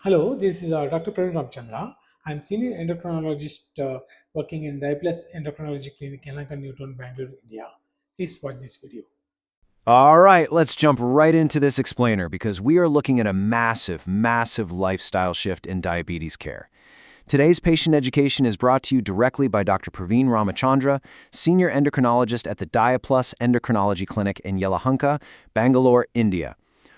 Hello, this is Dr. Praveen Ramachandra. I'm senior endocrinologist working in Diaplus Endocrinology Clinic, Yelahanka, Bangalore, India. Please watch this video. All right, let's jump right into this explainer because we are looking at a massive lifestyle shift in diabetes care. Today's patient education is brought to you directly by Dr. Praveen Ramachandra, Senior Endocrinologist at the Diaplus Endocrinology Clinic in Yelahanka, Bangalore, India.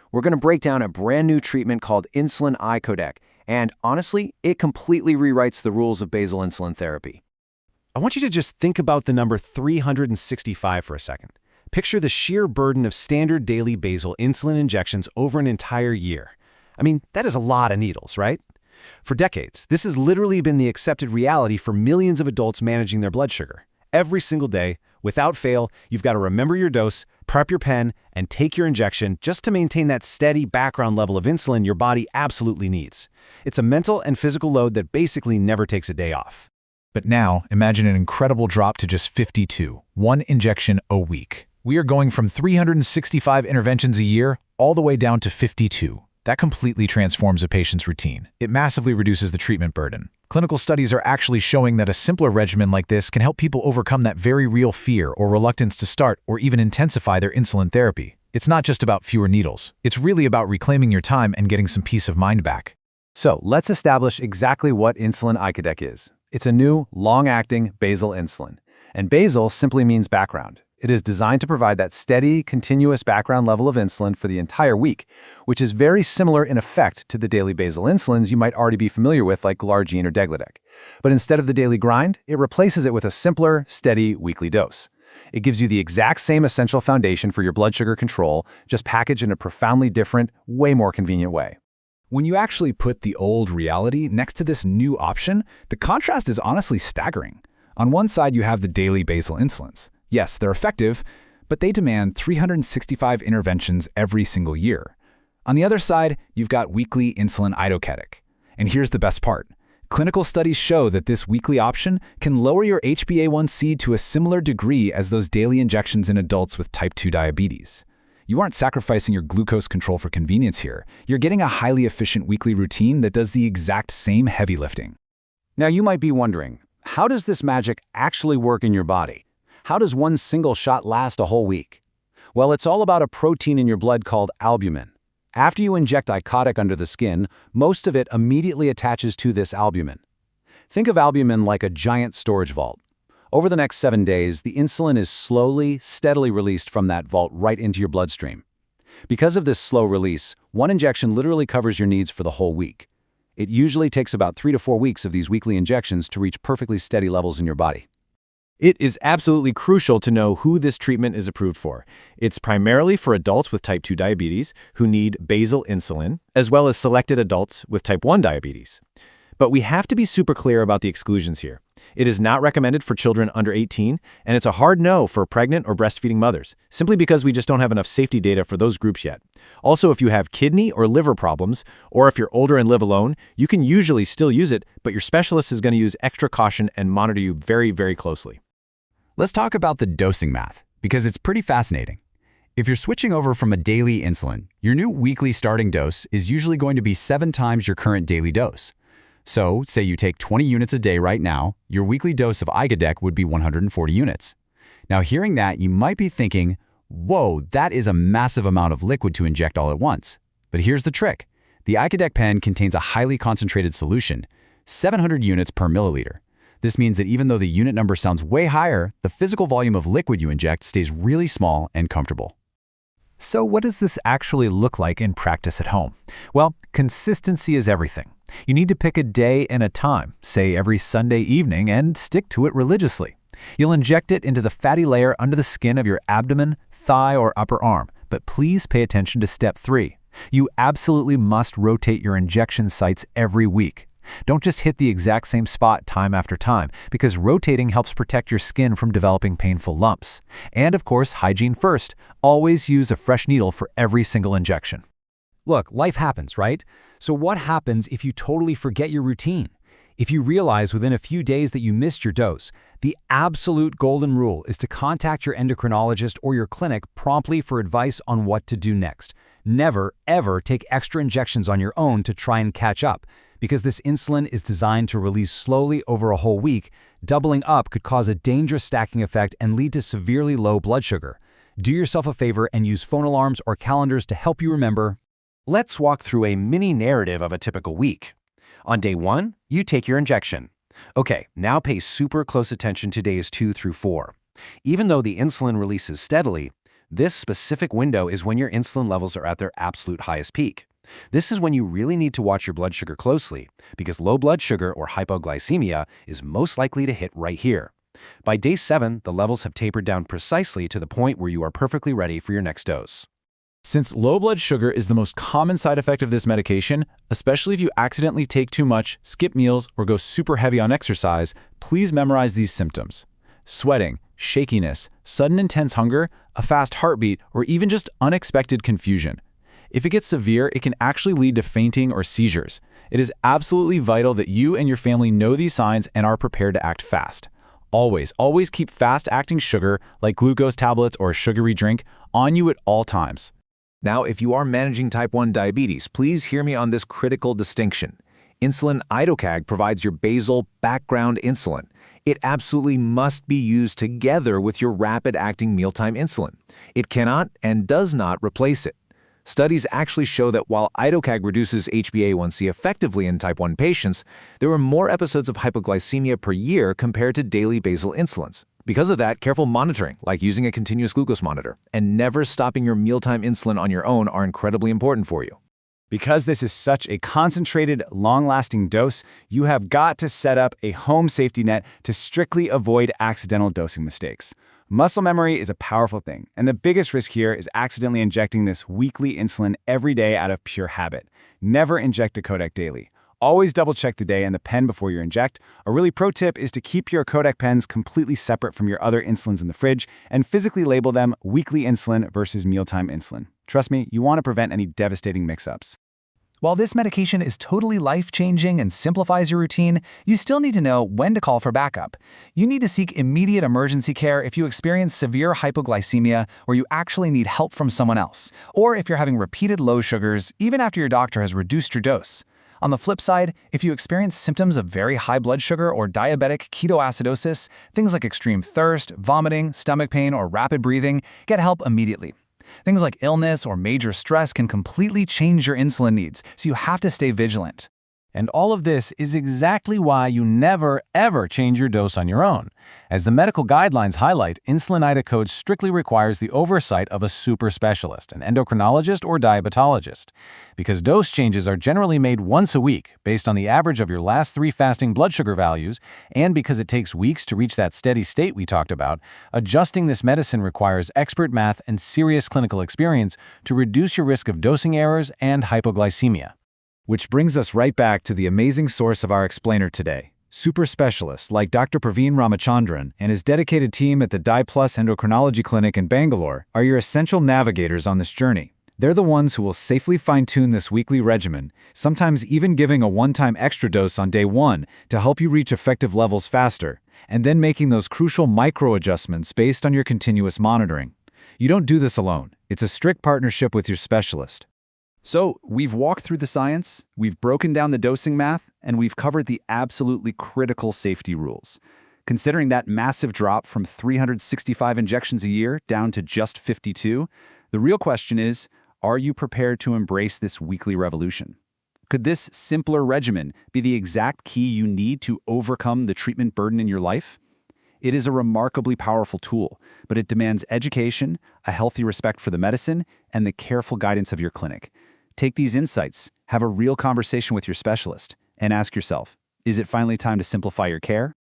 We're going to break down a brand new treatment called Insulin Icodec, and honestly, it completely rewrites the rules of basal insulin therapy. I want you to just think about the number 365 for a second. Picture the sheer burden of standard daily basal insulin injections over an entire year. I mean, that is a lot of needles, right? For decades, this has literally been the accepted reality for millions of adults managing their blood sugar. Every single day, without fail, you've got to remember your dose, prep your pen, and take your injection just to maintain that steady background level of insulin your body absolutely needs. It's a mental and physical load that basically never takes a day off. But now, imagine an incredible drop to just 52, one injection a week. We are going from 365 interventions a year all the way down to 52. That completely transforms a patient's routine. It massively reduces the treatment burden. Clinical studies are actually showing that a simpler regimen like this can help people overcome that very real fear or reluctance to start or even intensify their insulin therapy. It's not just about fewer needles. It's really about reclaiming your time and getting some peace of mind back. So let's establish exactly what Insulin Icodec is. It's a new, long-acting basal insulin. And basal simply means background. It is designed to provide that steady, continuous background level of insulin for the entire week, which is very similar in effect to the daily basal insulins you might already be familiar with like Glargine or Degludec. But instead of the daily grind, it replaces it with a simpler, steady, weekly dose. It gives you the exact same essential foundation for your blood sugar control, just packaged in a profoundly different, way more convenient way. When you actually put the old reality next to this new option, the contrast is honestly staggering. On one side, you have the daily basal insulins. Yes, they're effective, but they demand 365 interventions every single year. On the other side, you've got weekly insulin icodec. And here's the best part. Clinical studies show that this weekly option can lower your HbA1c to a similar degree as those daily injections in adults with type 2 diabetes. You aren't sacrificing your glucose control for convenience here. You're getting a highly efficient weekly routine that does the exact same heavy lifting. Now you might be wondering, how does this magic actually work in your body? How does one single shot last a whole week? Well, it's all about a protein in your blood called albumin. After you inject Icodec under the skin, most of it immediately attaches to this albumin. Think of albumin like a giant storage vault. Over the next 7 days, the insulin is slowly, steadily released from that vault right into your bloodstream. Because of this slow release, one injection literally covers your needs for the whole week. It usually takes about 3 to 4 weeks of these weekly injections to reach perfectly steady levels in your body. It is absolutely crucial to know who this treatment is approved for. It's primarily for adults with type 2 diabetes who need basal insulin, as well as selected adults with type 1 diabetes. But we have to be super clear about the exclusions here. It is not recommended for children under 18, and it's a hard no for pregnant or breastfeeding mothers, simply because we just don't have enough safety data for those groups yet. Also, if you have kidney or liver problems, or if you're older and live alone, you can usually still use it, but your specialist is going to use extra caution and monitor you very closely. Let's talk about the dosing math, because it's pretty fascinating. If you're switching over from a daily insulin, your new weekly starting dose is usually going to be 7 times your current daily dose. So, say you take 20 units a day right now, your weekly dose of Icodec would be 140 units. Now, hearing that, you might be thinking, whoa, that is a massive amount of liquid to inject all at once. But here's the trick. The Icodec pen contains a highly concentrated solution, 700 units per milliliter. This means that even though the unit number sounds way higher, the physical volume of liquid you inject stays really small and comfortable. So what does this actually look like in practice at home? Well, consistency is everything. You need to pick a day and a time, say every Sunday evening, and stick to it religiously. You'll inject it into the fatty layer under the skin of your abdomen, thigh, or upper arm, but please pay attention to step 3. You absolutely must rotate your injection sites every week. Don't just hit the exact same spot time after time, because rotating helps protect your skin from developing painful lumps. And of course, hygiene first. Always use a fresh needle for every single injection. Look, life happens, right? So what happens if you totally forget your routine? If you realize within a few days that you missed your dose, the absolute golden rule is to contact your endocrinologist or your clinic promptly for advice on what to do next. Never, ever take extra injections on your own to try and catch up, because this insulin is designed to release slowly over a whole week. Doubling up could cause a dangerous stacking effect and lead to severely low blood sugar. Do yourself a favor and use phone alarms or calendars to help you remember. Let's walk through a mini narrative of a typical week. On day 1, you take your injection. Okay, now pay super close attention to days 2 through 4. Even though the insulin releases steadily, this specific window is when your insulin levels are at their absolute highest peak. This is when you really need to watch your blood sugar closely, because low blood sugar or hypoglycemia is most likely to hit right here. By day 7, the levels have tapered down precisely to the point where you are perfectly ready for your next dose. Since low blood sugar is the most common side effect of this medication, especially if you accidentally take too much, skip meals, or go super heavy on exercise, please memorize these symptoms. Sweating, shakiness, sudden intense hunger, a fast heartbeat, or even just unexpected confusion. If it gets severe, it can actually lead to fainting or seizures. It is absolutely vital that you and your family know these signs and are prepared to act fast. Always keep fast-acting sugar, like glucose tablets or a sugary drink, on you at all times. Now, if you are managing type 1 diabetes, please hear me on this critical distinction. Insulin Icodec provides your basal background insulin. It absolutely must be used together with your rapid-acting mealtime insulin. It cannot and does not replace it. Studies actually show that while Icodec reduces HbA1c effectively in type 1 patients, there were more episodes of hypoglycemia per year compared to daily basal insulins. Because of that, careful monitoring, like using a continuous glucose monitor, and never stopping your mealtime insulin on your own are incredibly important for you. Because this is such a concentrated, long-lasting dose, you have got to set up a home safety net to strictly avoid accidental dosing mistakes. Muscle memory is a powerful thing, and the biggest risk here is accidentally injecting this weekly insulin every day out of pure habit. Never inject a codec daily. Always double-check the day and the pen before you inject. A really pro tip is to keep your codec pens completely separate from your other insulins in the fridge and physically label them weekly insulin versus mealtime insulin. Trust me, you want to prevent any devastating mix-ups. While this medication is totally life-changing and simplifies your routine, you still need to know when to call for backup. You need to seek immediate emergency care if you experience severe hypoglycemia or you actually need help from someone else, or if you're having repeated low sugars even after your doctor has reduced your dose. On the flip side, if you experience symptoms of very high blood sugar or diabetic ketoacidosis, things like extreme thirst, vomiting, stomach pain, or rapid breathing, get help immediately. Things like illness or major stress can completely change your insulin needs, so you have to stay vigilant. And all of this is exactly why you never, ever change your dose on your own. As the medical guidelines highlight, insulin Icodec strictly requires the oversight of a super specialist, an endocrinologist or diabetologist. Because dose changes are generally made once a week, based on the average of your last 3 fasting blood sugar values, and because it takes weeks to reach that steady state we talked about, adjusting this medicine requires expert math and serious clinical experience to reduce your risk of dosing errors and hypoglycemia. Which brings us right back to the amazing source of our explainer today. Super specialists like Dr. Praveen Ramachandra and his dedicated team at the Diaplus Endocrinology Clinic in Bangalore are your essential navigators on this journey. They're the ones who will safely fine-tune this weekly regimen, sometimes even giving a one-time extra dose on day 1 to help you reach effective levels faster, and then making those crucial micro-adjustments based on your continuous monitoring. You don't do this alone. It's a strict partnership with your specialist. So, we've walked through the science, we've broken down the dosing math, and we've covered the absolutely critical safety rules. Considering that massive drop from 365 injections a year down to just 52, the real question is, are you prepared to embrace this weekly revolution? Could this simpler regimen be the exact key you need to overcome the treatment burden in your life? It is a remarkably powerful tool, but it demands education, a healthy respect for the medicine, and the careful guidance of your clinic. Take these insights, have a real conversation with your specialist, and ask yourself, is it finally time to simplify your care?